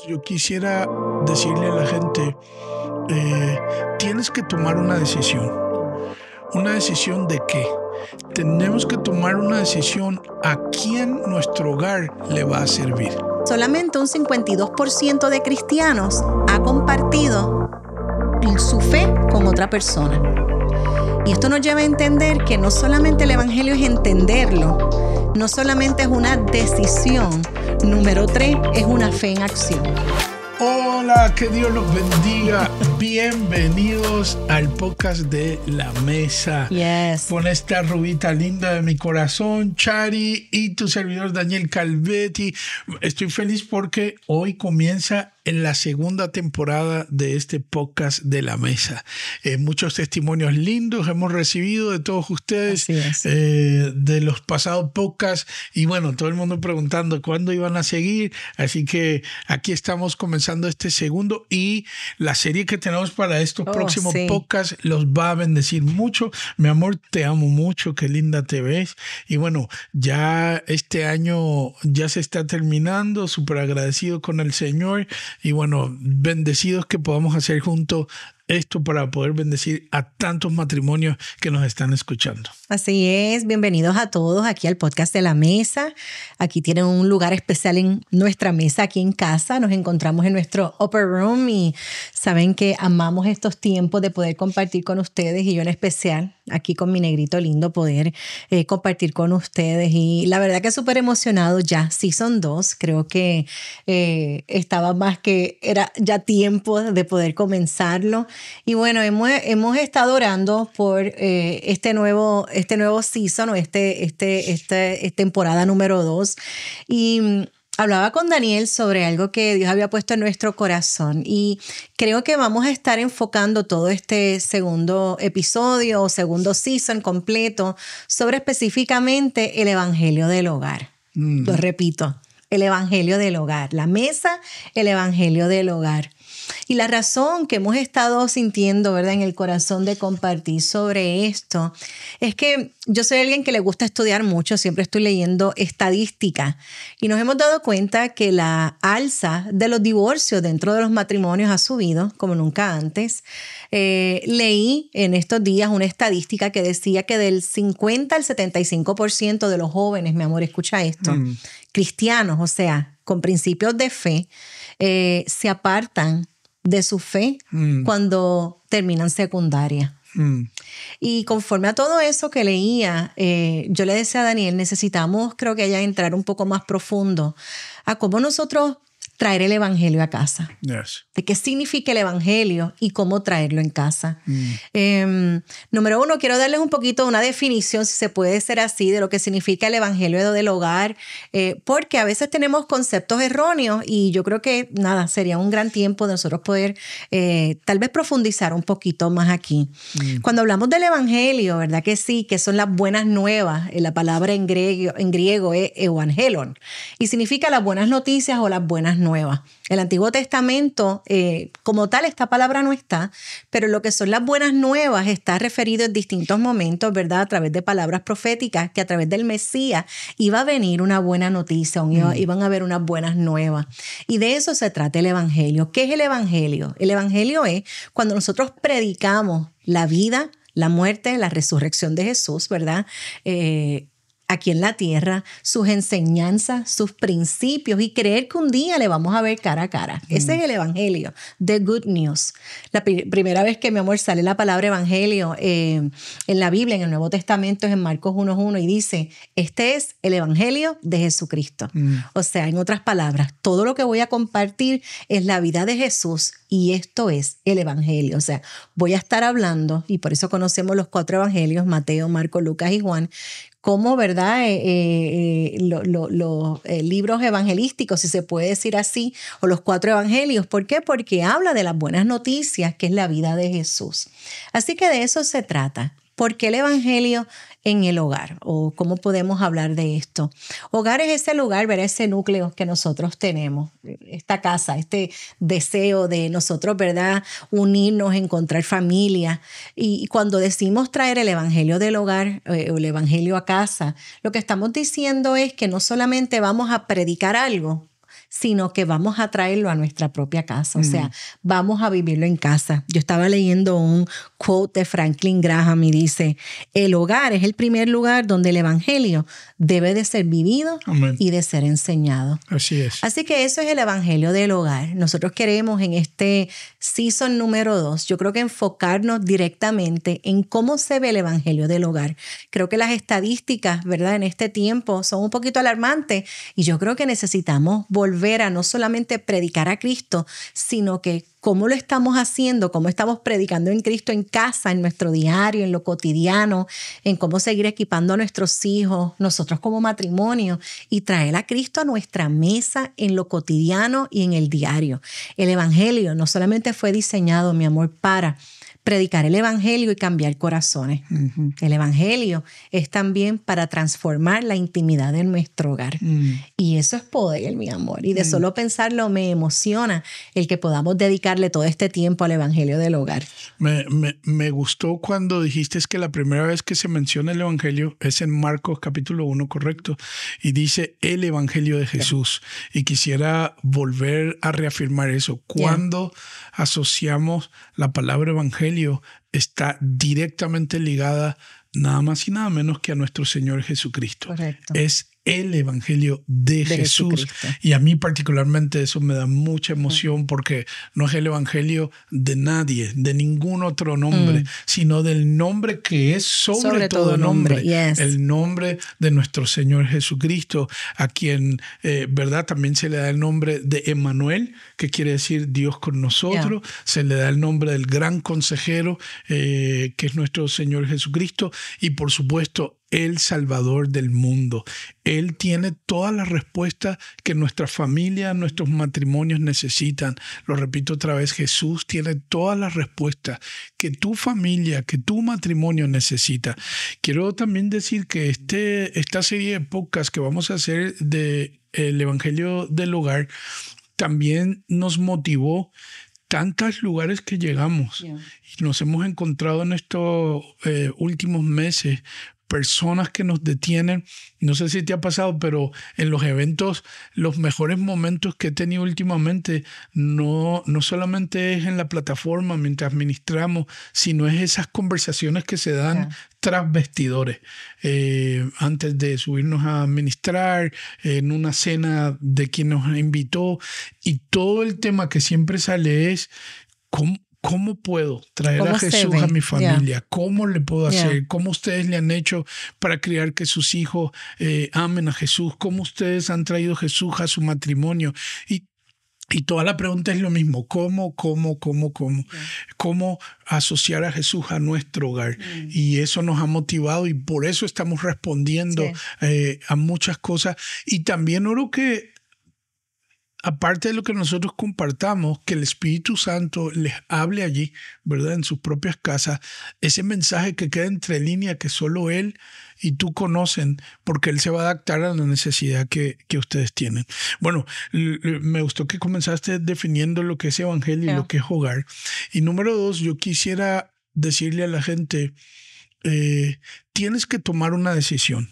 Yo quisiera decirle a la gente, tienes que tomar una decisión. ¿Una decisión de qué? Tenemos que tomar una decisión a quién nuestro hogar le va a servir. Solamente un 52% de cristianos ha compartido su fe con otra persona. Y esto nos lleva a entender que no solamente el evangelio es entenderlo, no solamente es una decisión. Número 3, es una fe en acción. Hola, que Dios los bendiga. Bienvenidos al podcast de La Mesa. Yes. Con esta rubita linda de mi corazón, Chari, y tu servidor Daniel Calvetti. Estoy feliz porque hoy comienza en la segunda temporada de este podcast de La Mesa. Muchos testimonios lindos hemos recibido de todos ustedes, de los pasados podcasts, y bueno, todo el mundo preguntando cuándo iban a seguir, así que aquí estamos comenzando este segundo, y la serie que tenemos para estos próximos podcasts los va a bendecir mucho. Mi amor, te amo mucho, qué linda te ves, y bueno, ya este año ya se está terminando, súper agradecido con el Señor. Y bueno, bendecidos que podamos hacer juntos esto para poder bendecir a tantos matrimonios que nos están escuchando. Así es, bienvenidos a todos aquí al podcast de La Mesa. Aquí tienen un lugar especial en nuestra mesa, aquí en casa. Nos encontramos en nuestro upper room y saben que amamos estos tiempos de poder compartir con ustedes, y yo en especial aquí con mi negrito lindo poder compartir con ustedes. Y la verdad que súper emocionado ya, Season 2, creo que estaba más que, era ya tiempo de poder comenzarlo. Y bueno, hemos estado orando por este nuevo season o esta temporada número 2. Y hablaba con Daniel sobre algo que Dios había puesto en nuestro corazón, y creo que vamos a estar enfocando todo este segundo episodio o segundo season completo sobre específicamente el evangelio del hogar. Lo repito, el evangelio del hogar. La mesa, el evangelio del hogar. Y la razón que hemos estado sintiendo, ¿verdad?, en el corazón de compartir sobre esto es que yo soy alguien que le gusta estudiar mucho, siempre estoy leyendo estadística, y nos hemos dado cuenta que la alza de los divorcios dentro de los matrimonios ha subido como nunca antes. Leí en estos días una estadística que decía que del 50 al 75% de los jóvenes, mi amor, escucha esto, cristianos, o sea, con principios de fe, se apartan de su fe cuando terminan secundaria. Y conforme a todo eso que leía, yo le decía a Daniel, necesitamos, creo que ella, entrar un poco más profundo a cómo nosotros traer el evangelio a casa. Yes. De qué significa el evangelio y cómo traerlo en casa. Número 1, quiero darles un poquito una definición, si se puede ser así, de lo que significa el evangelio del hogar, porque a veces tenemos conceptos erróneos, y yo creo que sería un gran tiempo de nosotros poder tal vez profundizar un poquito más aquí. Cuando hablamos del evangelio, ¿verdad que sí? Que son las buenas nuevas. La palabra en griego es evangelon, y significa las buenas noticias o las buenas nuevas. El Antiguo Testamento, como tal, esta palabra no está, pero lo que son las buenas nuevas está referido en distintos momentos, ¿verdad?, a través de palabras proféticas, que a través del Mesías iba a venir una buena noticia, iban a haber unas buenas nuevas. Y de eso se trata el evangelio. ¿Qué es el evangelio? El evangelio es cuando nosotros predicamos la vida, la muerte, la resurrección de Jesús, ¿verdad?, aquí en la tierra, sus enseñanzas, sus principios, y creer que un día le vamos a ver cara a cara. Ese es el evangelio, the good news. La primera vez que, mi amor, sale la palabra evangelio en la Biblia, en el Nuevo Testamento, es en Marcos 1:1, y dice, este es el evangelio de Jesucristo. O sea, en otras palabras, todo lo que voy a compartir es la vida de Jesús, y esto es el evangelio. O sea, voy a estar hablando, y por eso conocemos los 4 evangelios, Mateo, Marcos, Lucas y Juan, como, ¿verdad?, los libros evangelísticos, si se puede decir así, o los 4 evangelios. ¿Por qué? Porque habla de las buenas noticias, que es la vida de Jesús. Así que de eso se trata. ¿Por qué el evangelio en el hogar? ¿O cómo podemos hablar de esto? Hogar es ese lugar, ¿verdad?, ese núcleo que nosotros tenemos, esta casa, este deseo de nosotros, ¿verdad?, unirnos, encontrar familia. Y cuando decimos traer el evangelio del hogar o el evangelio a casa, lo que estamos diciendo es que no solamente vamos a predicar algo, sino que vamos a traerlo a nuestra propia casa. O sea, vamos a vivirlo en casa. Yo estaba leyendo un quote de Franklin Graham y dice, el hogar es el primer lugar donde el evangelio debe de ser vivido Amén. y de ser enseñado. Así es. Así que eso es el evangelio del hogar. Nosotros queremos en este season número 2, yo creo que enfocarnos directamente en cómo se ve el evangelio del hogar. Creo que las estadísticas, ¿verdad?, en este tiempo son un poquito alarmantes y yo creo que necesitamos volver a no solamente predicar a Cristo, sino que cómo lo estamos haciendo, cómo estamos predicando en Cristo en casa, en nuestro diario, en lo cotidiano, en cómo seguir equipando a nuestros hijos, nosotros como matrimonio, y traer a Cristo a nuestra mesa en lo cotidiano y en el diario. El evangelio no solamente fue diseñado, mi amor, para predicar el evangelio y cambiar corazones. El evangelio es también para transformar la intimidad de nuestro hogar. Y eso es poder, mi amor. Y de solo pensarlo me emociona el que podamos dedicarle todo este tiempo al evangelio del hogar. Me gustó cuando dijiste que la primera vez que se menciona el evangelio es en Marcos capítulo 1, correcto, y dice el evangelio de Jesús. Y quisiera volver a reafirmar eso. Cuando asociamos la palabra evangelio, está directamente ligada nada más y nada menos que a nuestro Señor Jesucristo. Correcto. Es el evangelio de Jesús. Y a mí particularmente eso me da mucha emoción porque no es el evangelio de nadie, de ningún otro nombre, sino del nombre que es sobre todo nombre. El nombre de nuestro Señor Jesucristo, a quien, ¿verdad? También se le da el nombre de Emmanuel, que quiere decir Dios con nosotros. Se le da el nombre del gran consejero, que es nuestro Señor Jesucristo. Y por supuesto, el Salvador del mundo. Él tiene todas las respuestas que nuestra familia, nuestros matrimonios necesitan. Lo repito otra vez, Jesús tiene todas las respuestas que tu familia, que tu matrimonio necesita. Quiero también decir que esta serie de podcasts que vamos a hacer del Evangelio del Hogar también nos motivó tantos lugares que llegamos y nos hemos encontrado en estos últimos meses personas que nos detienen. No sé si te ha pasado, pero en los eventos, los mejores momentos que he tenido últimamente no solamente es en la plataforma mientras ministramos, sino es esas conversaciones que se dan tras bastidores, antes de subirnos a ministrar, en una cena de quien nos invitó, y todo el tema que siempre sale es ¿cómo puedo traer a Jesús a mi familia? ¿Cómo le puedo hacer? ¿Cómo ustedes le han hecho para criar que sus hijos amen a Jesús? ¿Cómo ustedes han traído a Jesús a su matrimonio? Y toda la pregunta es lo mismo. ¿Cómo asociar a Jesús a nuestro hogar? Y eso nos ha motivado y por eso estamos respondiendo a muchas cosas. Y también oro que, aparte de lo que nosotros compartamos, que el Espíritu Santo les hable allí, ¿verdad? En sus propias casas, ese mensaje que queda entre líneas que solo Él y tú conocen, porque Él se va a adaptar a la necesidad que ustedes tienen. Bueno, me gustó que comenzaste definiendo lo que es evangelio y lo que es hogar. Y número 2, yo quisiera decirle a la gente, tienes que tomar una decisión.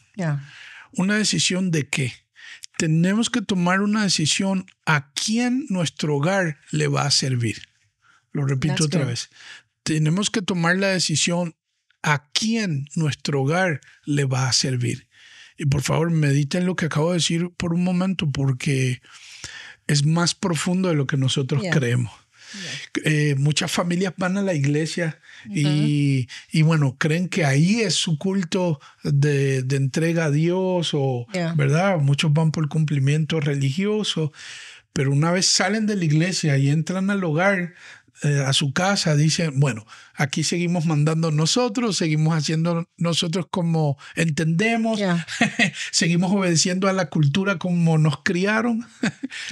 ¿Una decisión de qué? Tenemos que tomar una decisión a quién nuestro hogar le va a servir. Lo repito otra vez. Tenemos que tomar la decisión a quién nuestro hogar le va a servir. Y por favor, mediten lo que acabo de decir por un momento, porque es más profundo de lo que nosotros creemos. Muchas familias van a la iglesia y bueno, creen que ahí es su culto de entrega a Dios, ¿verdad? Muchos van por cumplimiento religioso, pero una vez salen de la iglesia y entran al hogar, a su casa, dicen, bueno, aquí seguimos mandando nosotros, seguimos haciendo nosotros como entendemos, seguimos obedeciendo a la cultura como nos criaron,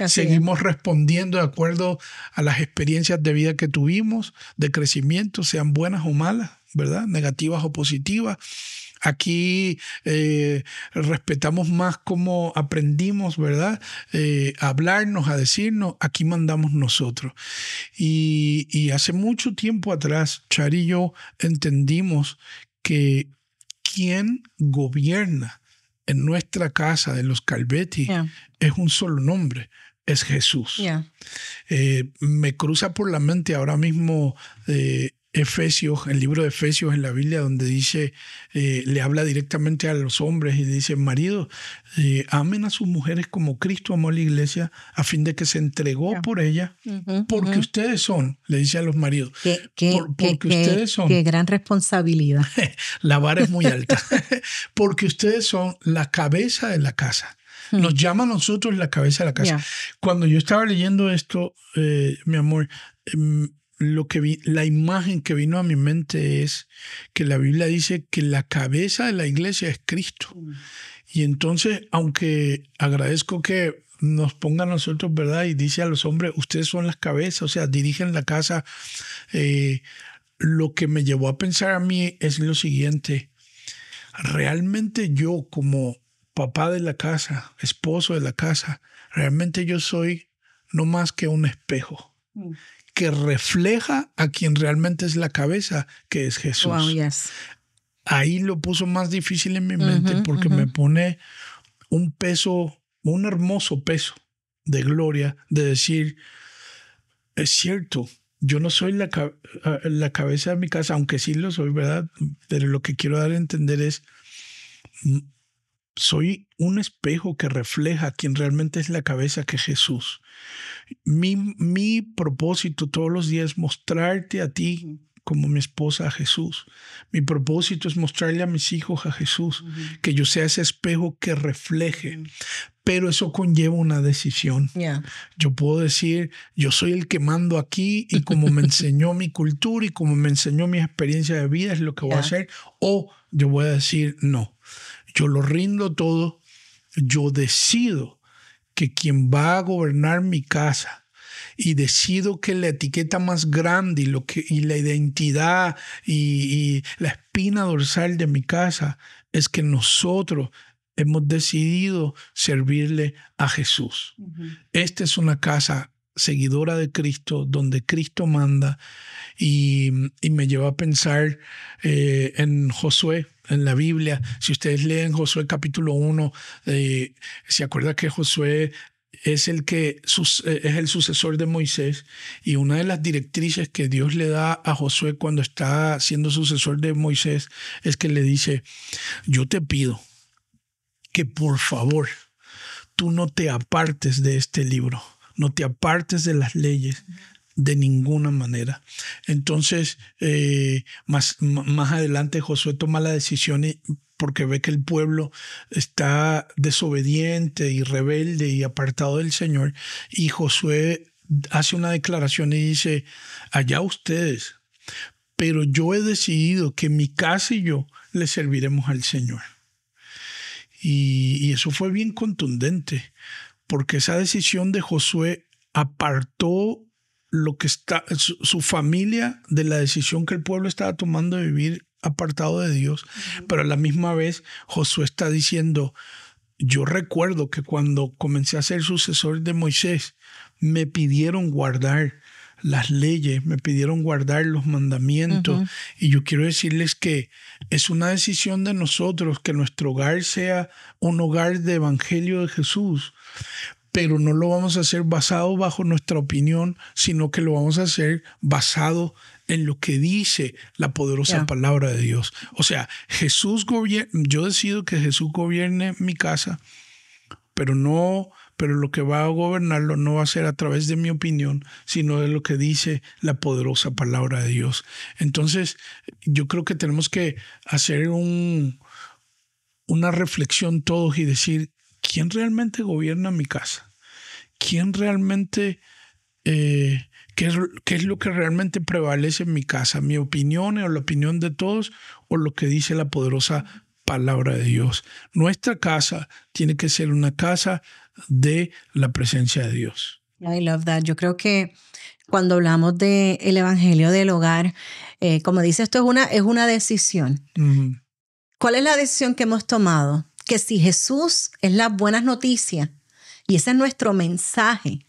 seguimos respondiendo de acuerdo a las experiencias de vida que tuvimos, de crecimiento, sean buenas o malas, ¿verdad? Negativas o positivas. Aquí respetamos más cómo aprendimos, ¿verdad? A hablarnos, a decirnos, aquí mandamos nosotros. Y hace mucho tiempo atrás, Chari y yo entendimos que quien gobierna en nuestra casa de los Calvetti es un solo nombre, es Jesús. Yeah. Me cruza por la mente ahora mismo Efesios, el libro de Efesios en la Biblia, donde dice, le habla directamente a los hombres y dice: maridos, amen a sus mujeres como Cristo amó a la iglesia, a fin de que se entregó por ella, porque ustedes son, le dice a los maridos, porque ustedes son. Qué gran responsabilidad. La vara es muy alta. Porque ustedes son la cabeza de la casa. Nos llama a nosotros la cabeza de la casa. Yeah. Cuando yo estaba leyendo esto, mi amor, la imagen que vino a mi mente es que la Biblia dice que la cabeza de la iglesia es Cristo. Y entonces, aunque agradezco que nos ponga a nosotros, ¿verdad? Y dice a los hombres, ustedes son las cabezas, o sea, dirigen la casa. Lo que me llevó a pensar a mí es lo siguiente: realmente yo, como papá de la casa, esposo de la casa, realmente yo soy no más que un espejo que refleja a quien realmente es la cabeza, que es Jesús. Wow, yes. Ahí lo puso más difícil en mi mente porque me pone un peso, un hermoso peso de gloria, de decir, es cierto, yo no soy la cabeza de mi casa, aunque sí lo soy, ¿verdad? Pero lo que quiero dar a entender es, soy un espejo que refleja a quien realmente es la cabeza, que es Jesús. Mi propósito todos los días es mostrarte a ti como mi esposa a Jesús. Mi propósito es mostrarle a mis hijos a Jesús, que yo sea ese espejo que refleje. Pero eso conlleva una decisión. Yeah. Yo puedo decir, yo soy el que mando aquí y como me enseñó mi cultura y como me enseñó mi experiencia de vida es lo que voy a hacer. O yo voy a decir, no, yo lo rindo todo, yo decido que quien va a gobernar mi casa, y decido que la etiqueta más grande y la identidad y la espina dorsal de mi casa es que nosotros hemos decidido servirle a Jesús. Esta es una casa seguidora de Cristo, donde Cristo manda, y me lleva a pensar en Josué, en la Biblia. Si ustedes leen Josué capítulo 1, se acuerda que Josué es el sucesor de Moisés, y una de las directrices que Dios le da a Josué cuando está siendo sucesor de Moisés es que le dice: yo te pido que por favor tú no te apartes de este libro, no te apartes de las leyes de ninguna manera. Entonces, más adelante Josué toma la decisión porque ve que el pueblo está desobediente y rebelde y apartado del Señor, y Josué hace una declaración y dice: allá ustedes, pero yo he decidido que mi casa y yo le serviremos al Señor. Y eso fue bien contundente, porque esa decisión de Josué apartó su familia de la decisión que el pueblo estaba tomando de vivir apartado de Dios. Pero a la misma vez Josué está diciendo: yo recuerdo que cuando comencé a ser sucesor de Moisés, me pidieron guardar las leyes, me pidieron guardar los mandamientos. Y yo quiero decirles que es una decisión de nosotros que nuestro hogar sea un hogar de evangelio de Jesús, pero no lo vamos a hacer basado bajo nuestra opinión, sino que lo vamos a hacer basado en lo que dice la poderosa palabra de Dios. O sea, yo decido que Jesús gobierne mi casa, pero lo que va a gobernarlo no va a ser a través de mi opinión, sino de lo que dice la poderosa palabra de Dios. Entonces, yo creo que tenemos que hacer una reflexión todos y decir: ¿quién realmente gobierna mi casa? ¿Quién realmente, qué es lo que realmente prevalece en mi casa? ¿Mi opinión o la opinión de todos, o lo que dice la poderosa palabra de Dios? Nuestra casa tiene que ser una casa de la presencia de Dios. I love that. Yo creo que cuando hablamos del evangelio del hogar, como dice, esto es una decisión. ¿Cuál es la decisión que hemos tomado? Que si Jesús es las buenas noticias y ese es nuestro mensaje,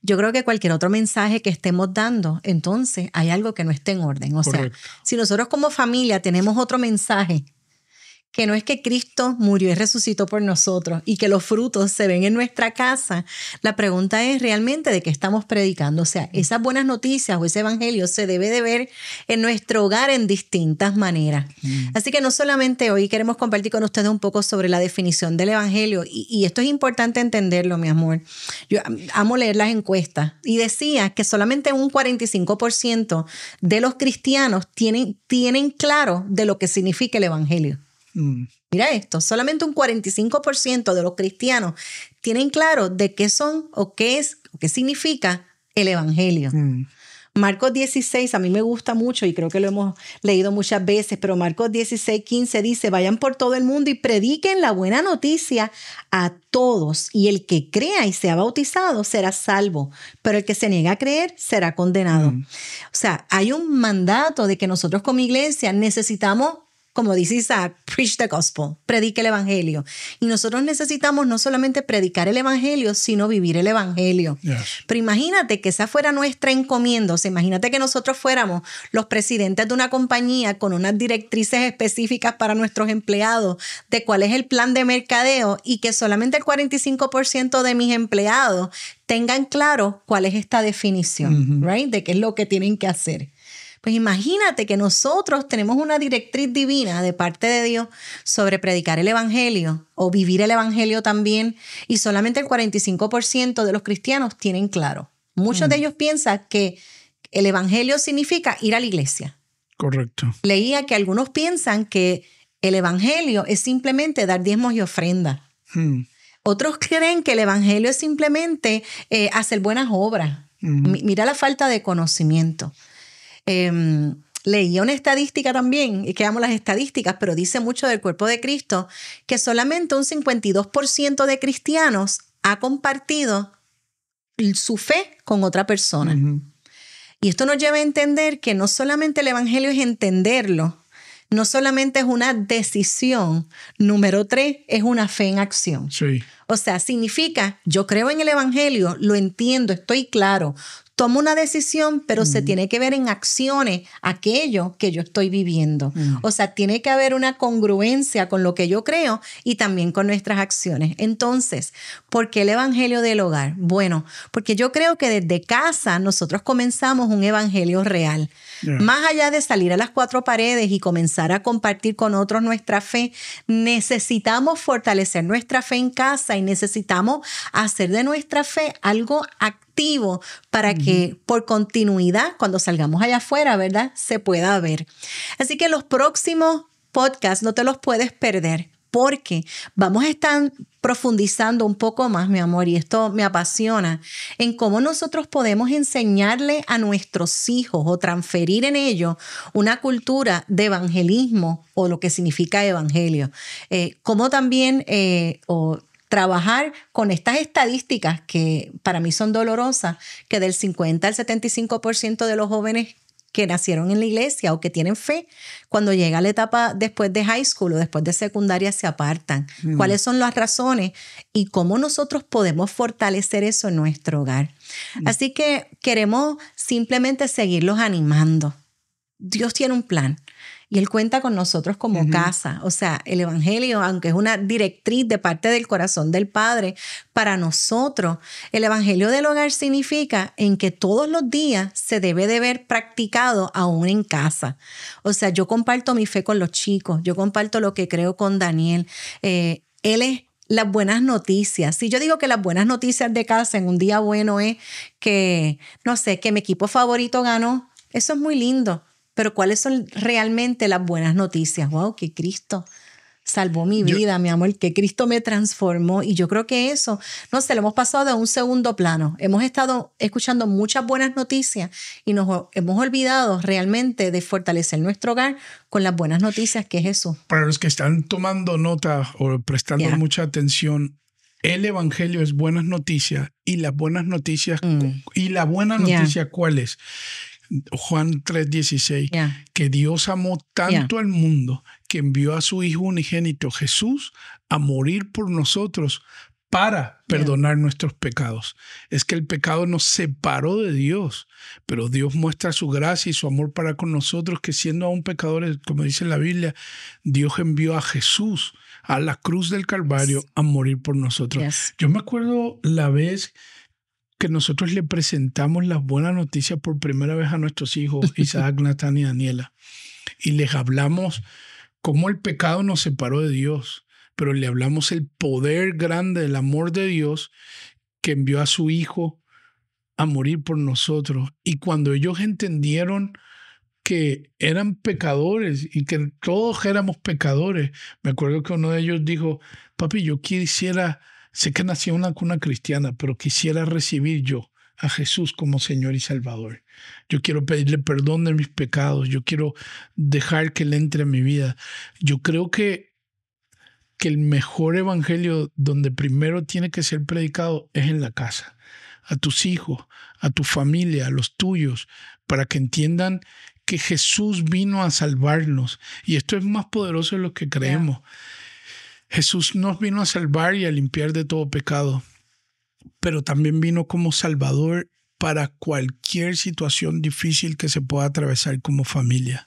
yo creo que cualquier otro mensaje que estemos dando, entonces hay algo que no está en orden. O sea, si nosotros como familia tenemos otro mensaje que no es que Cristo murió y resucitó por nosotros y que los frutos se ven en nuestra casa. La pregunta es realmente de qué estamos predicando. O sea, esas buenas noticias o ese evangelio se debe de ver en nuestro hogar en distintas maneras. Así que no solamente hoy queremos compartir con ustedes un poco sobre la definición del evangelio, y esto es importante entenderlo, mi amor. Yo amo leer las encuestas y decía que solamente un 45% de los cristianos tienen claro de lo que significa el evangelio. Mira esto, solamente un 45% de los cristianos tienen claro de qué son o qué es o qué significa el evangelio. Marcos 16, a mí me gusta mucho y creo que lo hemos leído muchas veces, pero Marcos 16:15 dice: vayan por todo el mundo y prediquen la buena noticia a todos, y el que crea y sea bautizado será salvo, pero el que se niega a creer será condenado. O sea, hay un mandato de que nosotros como iglesia necesitamos, como dice Isaac, preach the gospel, predique el evangelio. Y nosotros necesitamos no solamente predicar el evangelio, sino vivir el evangelio. Yes. Pero imagínate que esa fuera nuestra encomienda. O sea, imagínate que nosotros fuéramos los presidentes de una compañía con unas directrices específicas para nuestros empleados de cuál es el plan de mercadeo, y que solamente el 45% de mis empleados tengan claro cuál es esta definición, right? De qué es lo que tienen que hacer. Pues imagínate que nosotros tenemos una directriz divina de parte de Dios sobre predicar el evangelio o vivir el evangelio también, y solamente el 45% de los cristianos tienen claro. Muchos de ellos piensan que el evangelio significa ir a la iglesia. Correcto. Leía que algunos piensan que el evangelio es simplemente dar diezmos y ofrendas. Otros creen que el evangelio es simplemente hacer buenas obras. Mira la falta de conocimiento. Leía una estadística también, y que amo las estadísticas, pero dice mucho del cuerpo de Cristo, que solamente un 52% de cristianos ha compartido su fe con otra persona. Y esto nos lleva a entender que no solamente el evangelio es entenderlo, no solamente es una decisión. Número 3, es una fe en acción. Sí. O sea, significa, yo creo en el evangelio, lo entiendo, estoy claro, tomo una decisión, pero se tiene que ver en acciones aquello que yo estoy viviendo. O sea, tiene que haber una congruencia con lo que yo creo y también con nuestras acciones. Entonces, ¿por qué el evangelio del hogar? Bueno, porque yo creo que desde casa nosotros comenzamos un evangelio real. Más allá de salir a las 4 paredes y comenzar a compartir con otros nuestra fe, necesitamos fortalecer nuestra fe en casa y necesitamos hacer de nuestra fe algo activo para que por continuidad, cuando salgamos allá afuera, ¿verdad?, se pueda ver. Así que los próximos podcasts no te los puedes perder, porque vamos a estar profundizando un poco más, mi amor, y esto me apasiona, en cómo nosotros podemos enseñarle a nuestros hijos o transferir en ellos una cultura de evangelismo o lo que significa evangelio. Cómo también trabajar con estas estadísticas que para mí son dolorosas, que del 50 al 75% de los jóvenes que nacieron en la iglesia o que tienen fe, cuando llega la etapa después de high school o después de secundaria se apartan. ¿Cuáles son las razones y cómo nosotros podemos fortalecer eso en nuestro hogar? Así que queremos simplemente seguirlos animando. Dios tiene un plan y Él cuenta con nosotros como casa. O sea, el evangelio, aunque es una directriz de parte del corazón del Padre, para nosotros, el evangelio del hogar significa en que todos los días se debe de ver practicado aún en casa. O sea, yo comparto mi fe con los chicos, yo comparto lo que creo con Daniel. Él es las buenas noticias. Si yo digo que las buenas noticias de casa en un día bueno es que, no sé, que mi equipo favorito ganó, eso es muy lindo. Pero ¿cuáles son realmente las buenas noticias? ¡Wow! Que Cristo salvó mi vida, mi amor, que Cristo me transformó. Y yo creo que eso, no sé, lo hemos pasado de un segundo plano. Hemos estado escuchando muchas buenas noticias y nos hemos olvidado realmente de fortalecer nuestro hogar con las buenas noticias que es Jesús. Para los que están tomando nota o prestando mucha atención, el evangelio es buenas noticias, y las buenas noticias, y la buena noticia, ¿cuál es? Juan 3:16, que Dios amó tanto al mundo que envió a su Hijo unigénito Jesús a morir por nosotros para perdonar nuestros pecados. Es que el pecado nos separó de Dios, pero Dios muestra su gracia y su amor para con nosotros, que siendo aún pecadores, como dice la Biblia, Dios envió a Jesús a la cruz del Calvario a morir por nosotros. Yes. Yo me acuerdo la vez que nosotros le presentamos las buenas noticias por primera vez a nuestros hijos, Isaac, Natán y Daniela, y les hablamos cómo el pecado nos separó de Dios, pero le hablamos el poder grande del amor de Dios que envió a su Hijo a morir por nosotros. Y cuando ellos entendieron que eran pecadores y que todos éramos pecadores, me acuerdo que uno de ellos dijo: papi, yo quisiera, sé que nací en una cuna cristiana, pero quisiera recibir yo a Jesús como Señor y Salvador. Yo quiero pedirle perdón de mis pecados. Yo quiero dejar que Él entre en mi vida. Yo creo que el mejor evangelio donde primero tiene que ser predicado es en la casa. A tus hijos, a tu familia, a los tuyos, para que entiendan que Jesús vino a salvarnos. Y esto es más poderoso de lo que creemos. Jesús nos vino a salvar y a limpiar de todo pecado, pero también vino como Salvador para cualquier situación difícil que se pueda atravesar como familia.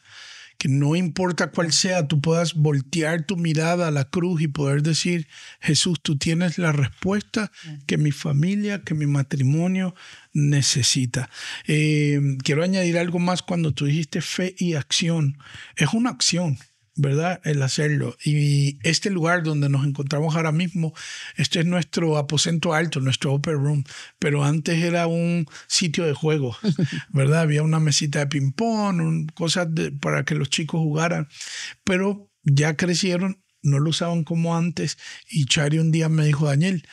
Que no importa cuál sea, tú puedas voltear tu mirada a la cruz y poder decir: Jesús, tú tienes la respuesta que mi familia, que mi matrimonio necesita. Quiero añadir algo más cuando tú dijiste fe y acción. Es una acción, ¿verdad? El hacerlo. Y este lugar donde nos encontramos ahora mismo, este es nuestro aposento alto, nuestro upper room, pero antes era un sitio de juego, ¿verdad? Había una mesita de ping-pong, cosas para que los chicos jugaran, pero ya crecieron, no lo usaban como antes, y Chari un día me dijo: Daniel,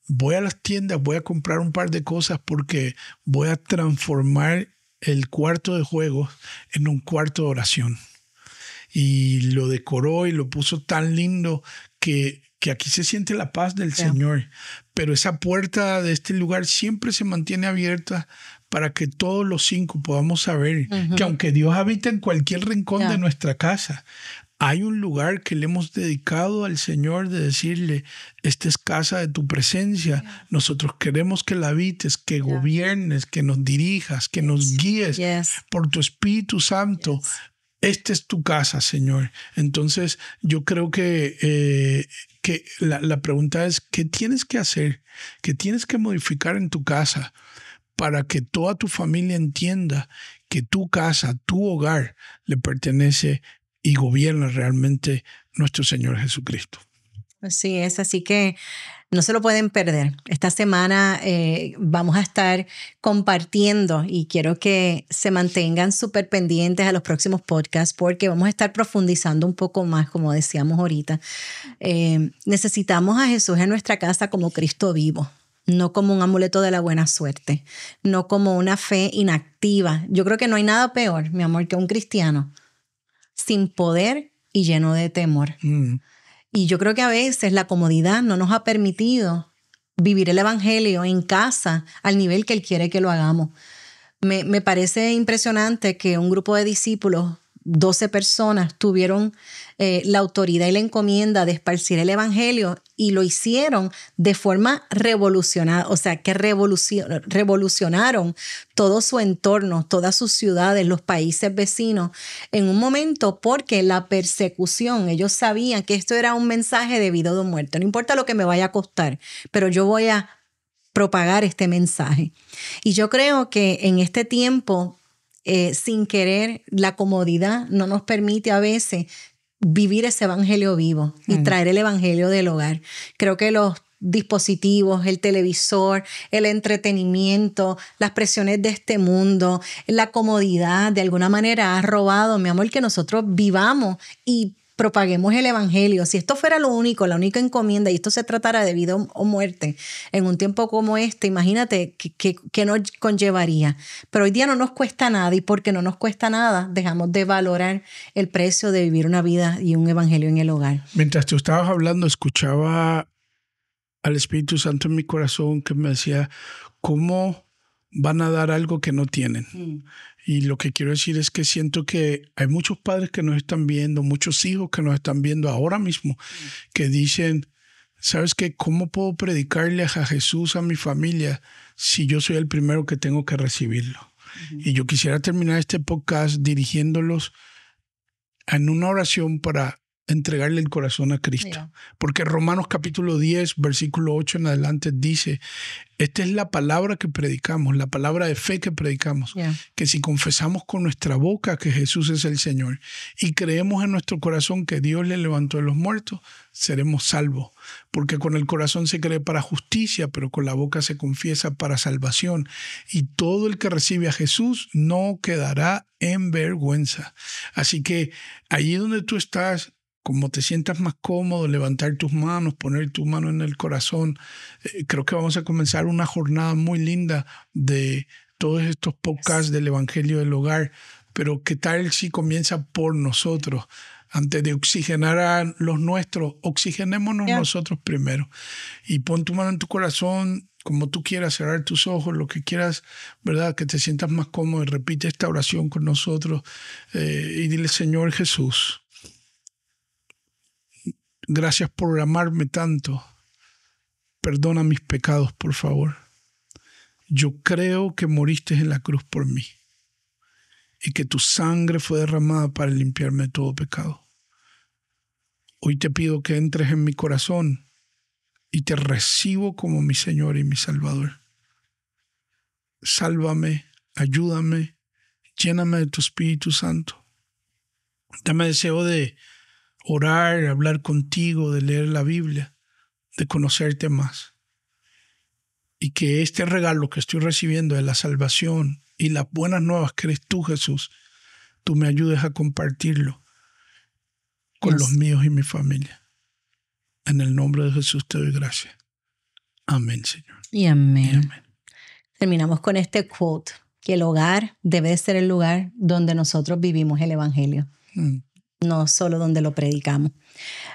voy a las tiendas, voy a comprar un par de cosas porque voy a transformar el cuarto de juegos en un cuarto de oración. Y lo decoró y lo puso tan lindo que aquí se siente la paz del Señor. Pero esa puerta de este lugar siempre se mantiene abierta para que todos los 5 podamos saber que aunque Dios habita en cualquier rincón de nuestra casa, hay un lugar que le hemos dedicado al Señor de decirle: esta es casa de tu presencia. Nosotros queremos que la habites, que gobiernes, que nos dirijas, que nos guíes por tu Espíritu Santo. Esta es tu casa, Señor. Entonces, yo creo que la pregunta es: ¿qué tienes que hacer? ¿Qué tienes que modificar en tu casa para que toda tu familia entienda que tu casa, tu hogar, le pertenece y gobierna realmente nuestro Señor Jesucristo? Así es, así que no se lo pueden perder. Esta semana vamos a estar compartiendo y quiero que se mantengan súper pendientes a los próximos podcasts porque vamos a estar profundizando un poco más, como decíamos ahorita. Necesitamos a Jesús en nuestra casa como Cristo vivo, no como un amuleto de la buena suerte, no como una fe inactiva. Yo creo que no hay nada peor, mi amor, que un cristiano sin poder y lleno de temor. Y yo creo que a veces la comodidad no nos ha permitido vivir el evangelio en casa al nivel que Él quiere que lo hagamos. Me parece impresionante que un grupo de discípulos, 12 personas, tuvieron la autoridad y la encomienda de esparcir el evangelio y lo hicieron de forma revolucionada, o sea, que revolucionaron todo su entorno, todas sus ciudades, los países vecinos, en un momento porque la persecución, ellos sabían que esto era un mensaje de vida o de muerte. No importa lo que me vaya a costar, pero yo voy a propagar este mensaje. Y yo creo que en este tiempo, sin querer, la comodidad no nos permite a veces vivir ese evangelio vivo y traer el evangelio del hogar. Creo que los dispositivos, el televisor, el entretenimiento, las presiones de este mundo, la comodidad, de alguna manera ha robado, mi amor, que nosotros vivamos y propaguemos el evangelio. Si esto fuera lo único, la única encomienda, y esto se tratara de vida o muerte en un tiempo como este, imagínate que nos conllevaría. Pero hoy día no nos cuesta nada, y porque no nos cuesta nada, dejamos de valorar el precio de vivir una vida y un evangelio en el hogar. Mientras tú estabas hablando, escuchaba al Espíritu Santo en mi corazón que me decía: ¿cómo van a dar algo que no tienen? Y lo que quiero decir es que siento que hay muchos padres que nos están viendo, muchos hijos que nos están viendo ahora mismo, que dicen: ¿Sabes qué? ¿Cómo puedo predicarle a Jesús a mi familia si yo soy el primero que tengo que recibirlo? Y yo quisiera terminar este podcast dirigiéndolos en una oración para entregarle el corazón a Cristo. Porque Romanos capítulo 10, versículo 8 en adelante dice, esta es la palabra que predicamos, la palabra de fe que predicamos, que si confesamos con nuestra boca que Jesús es el Señor y creemos en nuestro corazón que Dios le levantó de los muertos, seremos salvos. Porque con el corazón se cree para justicia, pero con la boca se confiesa para salvación. Y todo el que recibe a Jesús no quedará en vergüenza. Así que allí donde tú estás, como te sientas más cómodo, levantar tus manos, poner tu mano en el corazón. Creo que vamos a comenzar una jornada muy linda de todos estos podcasts del Evangelio del Hogar. Pero ¿qué tal si comienza por nosotros? Antes de oxigenar a los nuestros, oxigenémonos nosotros primero. Y pon tu mano en tu corazón, como tú quieras, cerrar tus ojos, lo que quieras, ¿verdad? Que te sientas más cómodo y repite esta oración con nosotros. Y dile, Señor Jesús, gracias por amarme tanto. Perdona mis pecados, por favor. Yo creo que moriste en la cruz por mí y que tu sangre fue derramada para limpiarme de todo pecado. Hoy te pido que entres en mi corazón y te recibo como mi Señor y mi Salvador. Sálvame, ayúdame, lléname de tu Espíritu Santo. Dame deseo de orar, hablar contigo, de leer la Biblia, de conocerte más. Y que este regalo que estoy recibiendo de la salvación y las buenas nuevas que eres tú, Jesús, tú me ayudes a compartirlo con los míos y mi familia. En el nombre de Jesús te doy gracias. Amén, Señor. Y amén. Terminamos con este quote, que el hogar debe ser el lugar donde nosotros vivimos el Evangelio. No solo donde lo predicamos.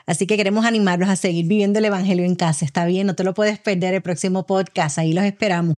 Así que queremos animarlos a seguir viviendo el Evangelio en casa. Está bien, no te lo puedes perder el próximo podcast. Ahí los esperamos.